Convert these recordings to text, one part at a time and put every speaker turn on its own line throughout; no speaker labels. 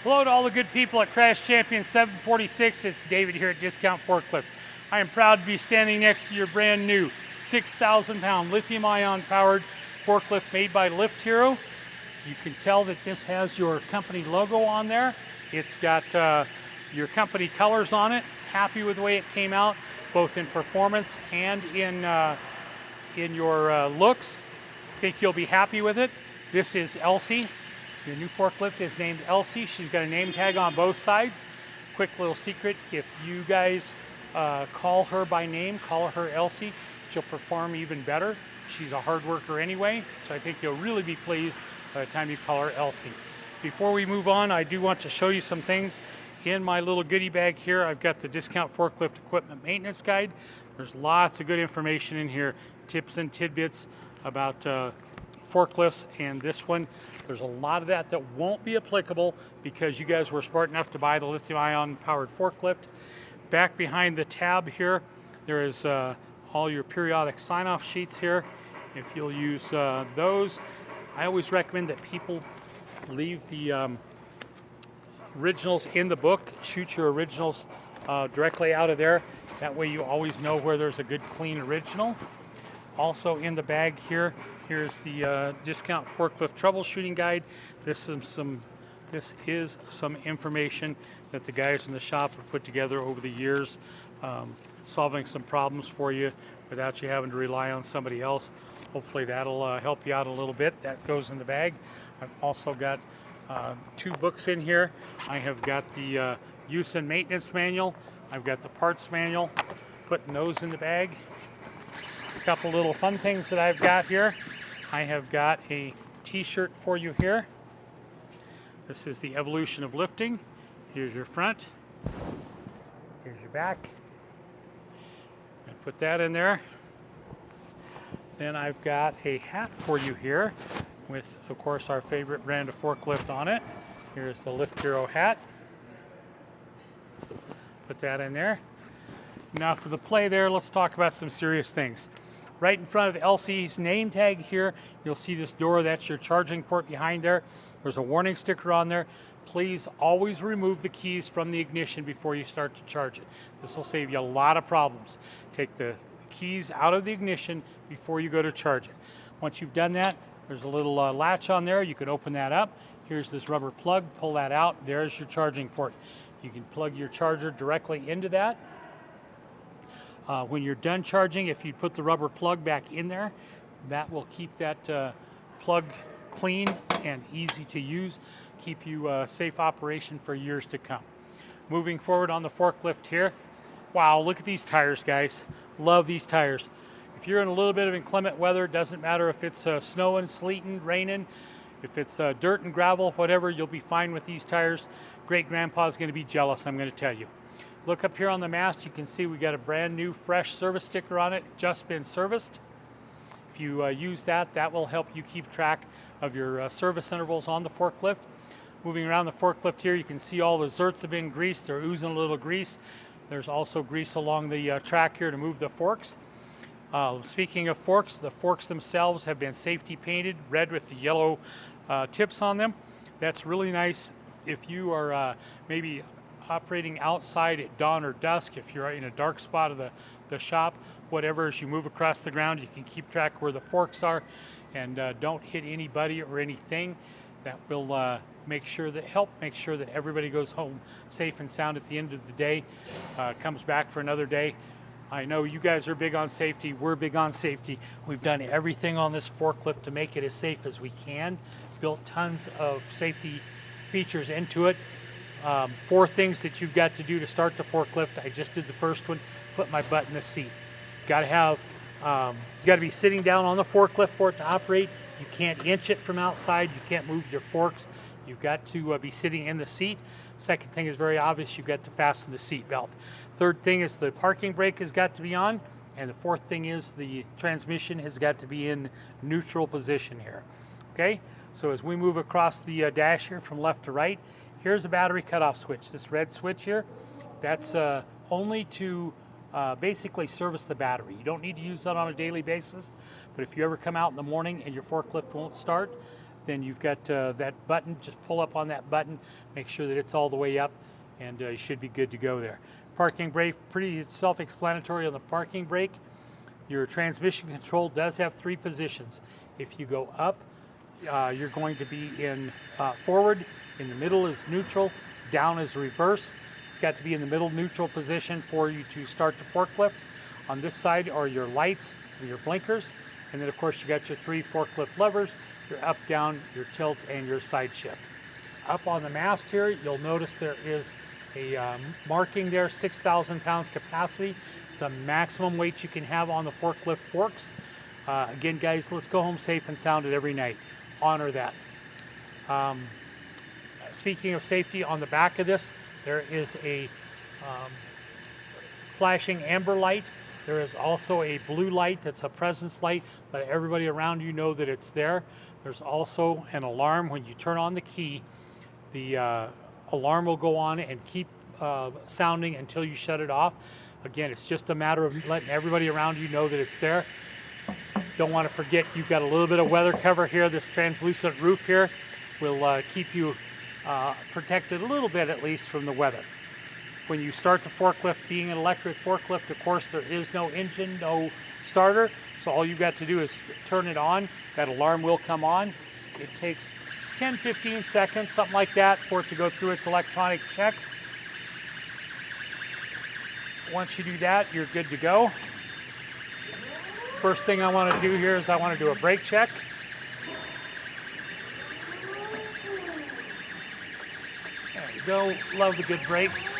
Hello to all the good people at Crash Champion 746. It's David here at Discount Forklift. I am proud to be standing next to your brand new 6,000 pound lithium ion powered forklift made by Lift Hero. You can tell that this has your company logo on there. It's got your company colors on it. Happy with the way it came out, both in performance and in your looks. Think you'll be happy with it. This is Elsie. Your new forklift is named Elsie. She's got a name tag on both sides. Quick little secret, if you guys call her by name, call her Elsie, she'll perform even better. She's a hard worker anyway, so I think you'll really be pleased by the time you call her Elsie. Before we move on, I do want to show you some things. In my little goodie bag here, I've got the Discount Forklift Equipment Maintenance Guide. There's lots of good information in here, tips and tidbits about forklifts, and this one, there's a lot of that won't be applicable because you guys were smart enough to buy the lithium ion powered forklift. Back behind the tab here, there is all your periodic sign-off sheets here. If you'll use those, I always recommend that people leave the originals in the book. Shoot your originals directly out of there. That way you always know where there's a good clean original. Also in the bag here, here's the Discount Forklift Troubleshooting Guide. This is some information that the guys in the shop have put together over the years, solving some problems for you without you having to rely on somebody else. Hopefully that'll help you out a little bit. That goes in the bag. I've also got two books in here. I have got the Use and Maintenance Manual. I've got the Parts Manual. Putting those in the bag. A couple little fun things that I've got here. I have got a t-shirt for you here. This is the Evolution of Lifting. Here's your front. Here's your back. And put that in there. Then I've got a hat for you here with, of course, our favorite brand of forklift on it. Here's the Lift Hero hat. Put that in there. Now for the play there, let's talk about some serious things. Right in front of Elsie's name tag here, you'll see this door. That's your charging port behind there. There's a warning sticker on there. Please always remove the keys from the ignition before you start to charge it. This will save you a lot of problems. Take the keys out of the ignition before you go to charge it. Once you've done that, there's a little latch on there. You can open that up. Here's this rubber plug. Pull that out. There's your charging port. You can plug your charger directly into that. When you're done charging, if you put the rubber plug back in there, that will keep that plug clean and easy to use, keep you safe operation for years to come. Moving forward on the forklift here, wow, look at these tires, guys. Love these tires. If you're in a little bit of inclement weather, it doesn't matter if it's snowing, sleeting, raining, if it's dirt and gravel, whatever, you'll be fine with these tires. Great grandpa's going to be jealous, I'm going to tell you. Look up here on the mast, you can see we got a brand new fresh service sticker on it, just been serviced. If you use that, that will help you keep track of your service intervals on the forklift. Moving around the forklift here, you can see all the zerts have been greased. They're oozing a little grease. There's also grease along the track here to move the forks. Speaking of forks, the forks themselves have been safety painted red with the yellow tips on them. That's really nice if you are maybe operating outside at dawn or dusk. If you're in a dark spot of the shop, whatever, as you move across the ground, you can keep track where the forks are and don't hit anybody or anything. That will help make sure that everybody goes home safe and sound at the end of the day, comes back for another day. I know you guys are big on safety. We're big on safety. We've done everything on this forklift to make it as safe as we can. Built tons of safety features into it. 4 things that you've got to do to start the forklift. I just did the first one, put my butt in the seat. You got to be sitting down on the forklift for it to operate. You can't inch it from outside. You can't move your forks. You've got to be sitting in the seat. Second thing is very obvious. You've got to fasten the seat belt. Third thing is the parking brake has got to be on. And the fourth thing is the transmission has got to be in neutral position here. Okay, so as we move across the dash here from left to right, here's the battery cutoff switch. This red switch here, that's only to basically service the battery. You don't need to use that on a daily basis, but if you ever come out in the morning and your forklift won't start, then you've got that button. Just pull up on that button, make sure that it's all the way up, and you should be good to go there. Parking brake, pretty self-explanatory on the parking brake. Your transmission control does have 3 positions. If you go up, you're going to be in forward, in the middle is neutral, down is reverse. It's got to be in the middle neutral position for you to start the forklift. On this side are your lights and your blinkers. And then of course you got your 3 forklift levers, your up, down, your tilt, and your side shift. Up on the mast here, you'll notice there is a marking there, 6,000 pounds capacity. It's a maximum weight you can have on the forklift forks. Again, guys, let's go home safe and sounded every night. Honor that. Speaking of safety, on the back of this, there is a flashing amber light. There is also a blue light that's a presence light, but everybody around you know that it's there. There's also an alarm. When you turn on the key, the alarm will go on and keep sounding until you shut it off. Again, it's just a matter of letting everybody around you know that it's there. Don't want to forget, you've got a little bit of weather cover here. This translucent roof here will keep you protected a little bit, at least, from the weather. When you start the forklift, being an electric forklift, of course, there is no engine, no starter. So all you've got to do is turn it on. That alarm will come on. It takes 10, 15 seconds, something like that, for it to go through its electronic checks. Once you do that, you're good to go. First thing I want to do here is I want to do a brake check. There you go. Love the good brakes.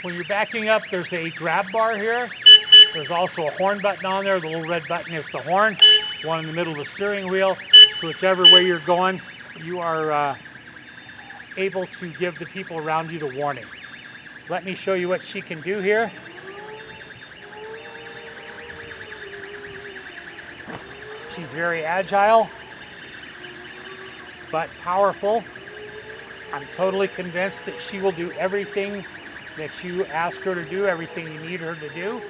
When you're backing up, there's a grab bar here. There's also a horn button on there. The little red button is the horn. One in the middle of the steering wheel. So whichever way you're going, you are able to give the people around you the warning. Let me show you what she can do here. She's very agile, but powerful. I'm totally convinced that she will do everything that you ask her to do, everything you need her to do.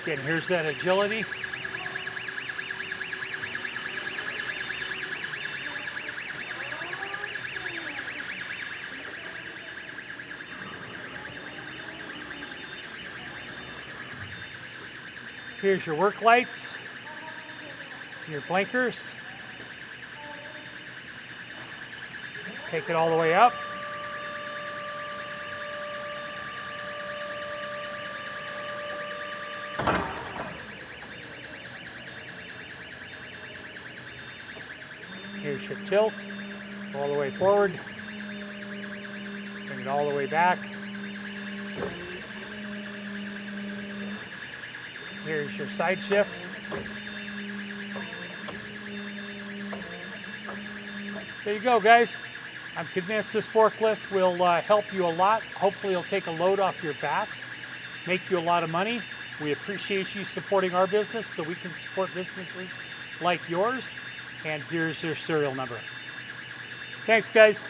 Again, here's that agility. Here's your work lights, your blinkers. Let's take it all the way up. Here's your tilt, all the way forward. Bring it all the way back. Here's your side shift. There you go, guys. I'm convinced this forklift will help you a lot. Hopefully it'll take a load off your backs, make you a lot of money. We appreciate you supporting our business so we can support businesses like yours. And here's your serial number. Thanks, guys.